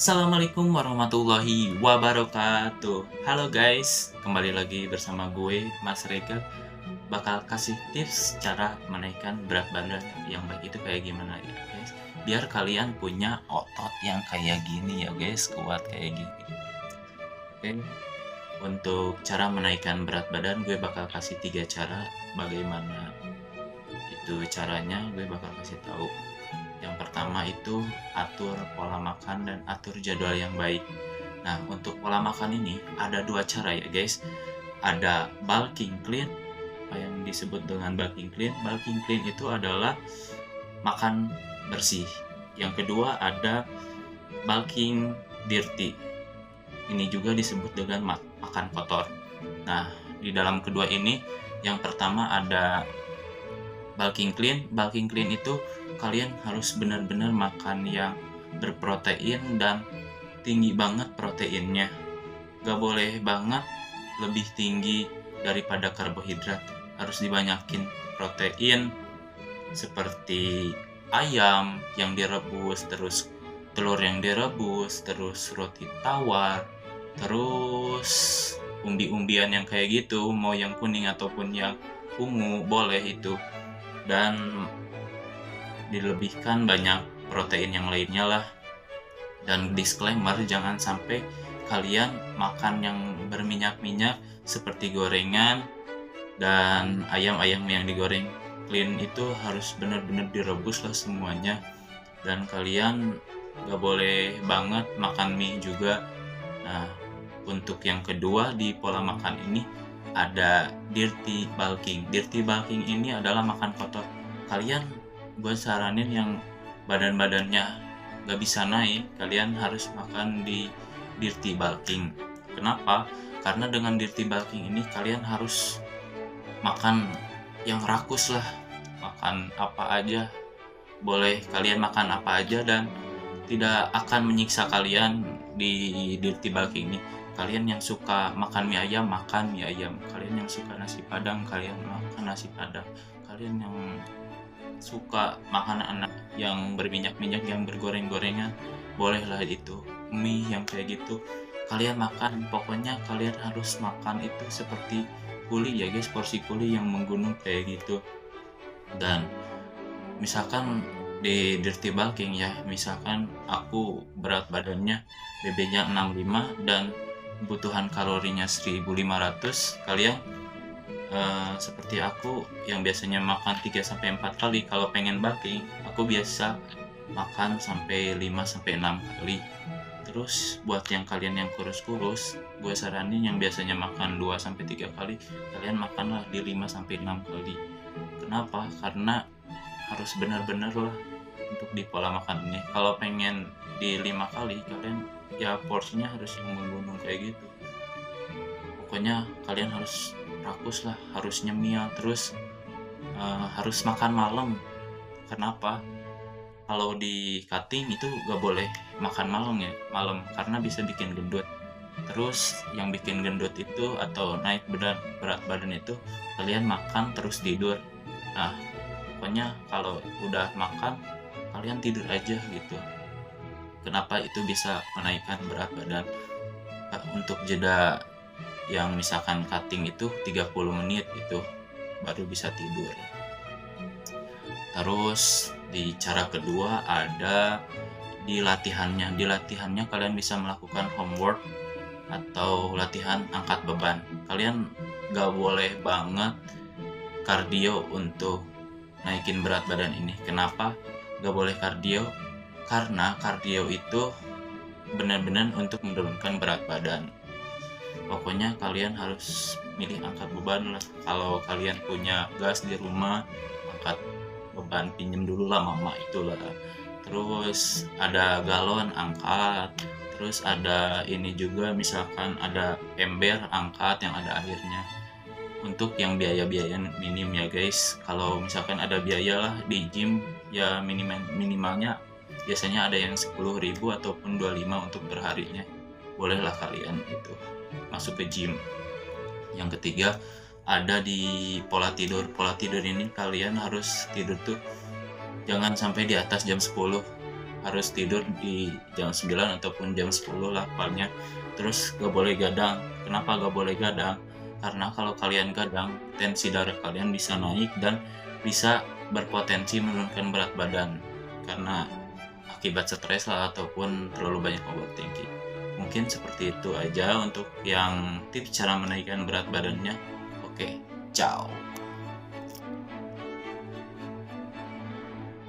Assalamualaikum warahmatullahi wabarakatuh. Halo guys, kembali lagi bersama gue Mas Rega. Bakal kasih tips cara menaikkan berat badan yang baik itu kayak gimana ya guys. Biar kalian punya otot yang kayak gini ya guys, kuat kayak gini. Oke, untuk cara menaikkan berat badan gue bakal kasih 3 cara. Bagaimana itu caranya gue bakal kasih tahu. Yang pertama itu atur pola makan dan atur jadwal yang baik. Nah, untuk pola makan ini ada 2 cara ya guys. Ada bulking clean. Apa yang disebut dengan bulking clean? Bulking clean itu adalah makan bersih. Yang kedua ada bulking dirty. Ini juga disebut dengan makan kotor. Nah, di dalam kedua ini yang pertama ada bulking clean. Bulking clean itu kalian harus benar-benar makan yang berprotein dan tinggi banget proteinnya. Gak boleh banget lebih tinggi daripada karbohidrat. Harus dibanyakin protein seperti ayam yang direbus, terus telur yang direbus, terus roti tawar, terus umbi-umbian yang kayak gitu, mau yang kuning ataupun yang ungu boleh itu. Dan dilebihkan banyak protein yang lainnya lah. Dan disclaimer, jangan sampai kalian makan yang berminyak-minyak seperti gorengan dan ayam-ayam yang digoreng clean itu harus benar-benar direbus lah semuanya. Dan kalian gak boleh banget makan mie juga. Nah, untuk yang kedua di pola makan ini ada dirty bulking. Dirty bulking ini adalah makan kotor. Kalian gue saranin yang badan-badannya gak bisa naik, kalian harus makan di dirty bulking. Kenapa? Karena dengan dirty bulking ini kalian harus makan yang rakus lah, makan apa aja boleh, kalian makan apa aja dan tidak akan menyiksa kalian di dirty bulking ini. Kalian yang suka makan mie ayam, makan mie ayam. Kalian yang suka nasi padang, kalian makan nasi padang. Kalian yang suka makanan yang berminyak-minyak, yang bergoreng-gorengan, bolehlah itu mie yang kayak gitu kalian makan. Pokoknya kalian harus makan itu seperti kuli ya guys, porsi kuli yang menggunung kayak gitu. Dan misalkan di dirty bulking ya, misalkan aku berat badannya BB-nya 65 dan kebutuhan kalorinya 1500, kalian seperti aku yang biasanya makan 3-4 kali, kalau pengen bulking aku biasa makan sampai 5-6 kali. Terus buat yang kalian yang kurus-kurus, gue saranin yang biasanya makan 2-3 kali, kalian makanlah di 5-6 kali. Kenapa? Karena harus benar-benar lah untuk di pola makan ini. Kalau pengen di 5 kali, kalian ya porsinya harus yang menggunung kayak gitu. Pokoknya kalian harus rakus lah, harus nyemil, terus harus makan malam. Kenapa? Kalau di cutting itu gak boleh makan malam karena bisa bikin gendut. Terus yang bikin gendut itu atau naik berat badan itu kalian makan terus tidur. Nah, pokoknya kalau udah makan kalian tidur aja gitu. Kenapa itu bisa menaikkan berat badan? Untuk jeda yang misalkan cutting itu 30 menit itu baru bisa tidur. Terus di cara kedua ada di latihannya. Di latihannya kalian bisa melakukan homework atau latihan angkat beban. Kalian gak boleh banget kardio untuk naikin berat badan ini. Kenapa gak boleh kardio? Karena kardio itu benar-benar untuk menurunkan berat badan. Pokoknya kalian harus milih angkat beban lah. Kalau kalian punya gas di rumah, angkat beban, pinjem dulu lah mama itulah. Terus ada galon, angkat. Terus ada ini juga, misalkan ada ember, angkat yang ada airnya. Untuk yang biaya-biaya minim ya guys. Kalau misalkan ada biaya lah di gym ya minimalnya biasanya ada yang 10.000 ataupun 25 untuk perharinya. Bolehlah kalian itu masuk ke gym. Yang ketiga ada di pola tidur. Pola tidur ini kalian harus tidur tuh jangan sampai di atas jam 10. harus tidur di jam 9 ataupun jam 10 lah paling. Terus gak boleh gadang. Kenapa gak boleh gadang? Karena kalau kalian gadang, tensi darah kalian bisa naik dan bisa berpotensi menurunkan berat badan karena akibat stres lah ataupun terlalu banyak overthinking. Mungkin seperti itu aja untuk yang tips cara menaikkan berat badannya. Oke, ciao.